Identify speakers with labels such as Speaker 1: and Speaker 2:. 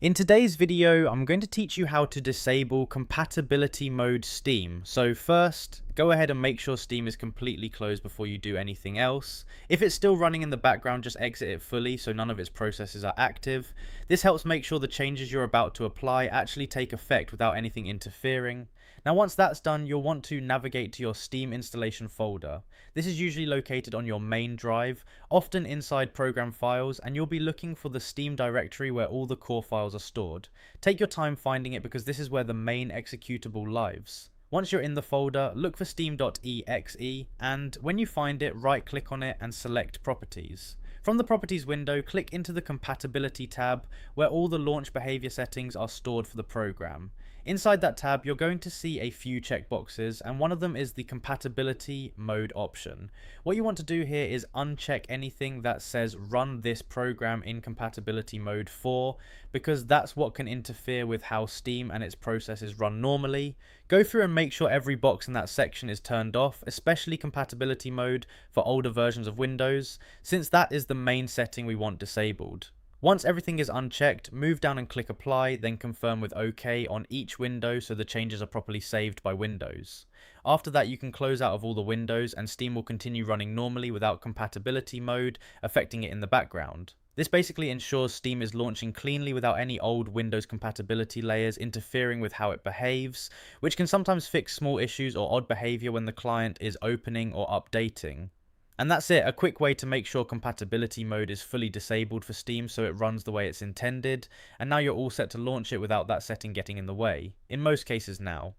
Speaker 1: In today's video, I'm going to teach you how to disable compatibility mode Steam. So first, go ahead and make sure Steam is completely closed before you do anything else. If it's still running in the background, just exit it fully so none of its processes are active. This helps make sure the changes you're about to apply actually take effect without anything interfering. Now once that's done, you'll want to navigate to your Steam installation folder. This is usually located on your main drive, often inside program files, and you'll be looking for the Steam directory where all the core files are stored. Take your time finding it because this is where the main executable lives. Once you're in the folder, look for steam.exe, and when you find it, right click on it and select Properties. From the Properties window, click into the Compatibility tab where all the launch behavior settings are stored for the program. Inside that tab, you're going to see a few checkboxes, and one of them is the compatibility mode option. What you want to do here is uncheck anything that says run this program in compatibility mode 4, because that's what can interfere with how Steam and its processes run normally. Go through and make sure every box in that section is turned off, especially compatibility mode for older versions of Windows, since that is the main setting we want disabled. Once everything is unchecked, move down and click apply, then confirm with OK on each window so the changes are properly saved by Windows. After that, you can close out of all the windows and Steam will continue running normally without compatibility mode affecting it in the background. This basically ensures Steam is launching cleanly without any old Windows compatibility layers interfering with how it behaves, which can sometimes fix small issues or odd behavior when the client is opening or updating. And that's it, a quick way to make sure compatibility mode is fully disabled for Steam so it runs the way it's intended, and now you're all set to launch it without that setting getting in the way, in most cases now.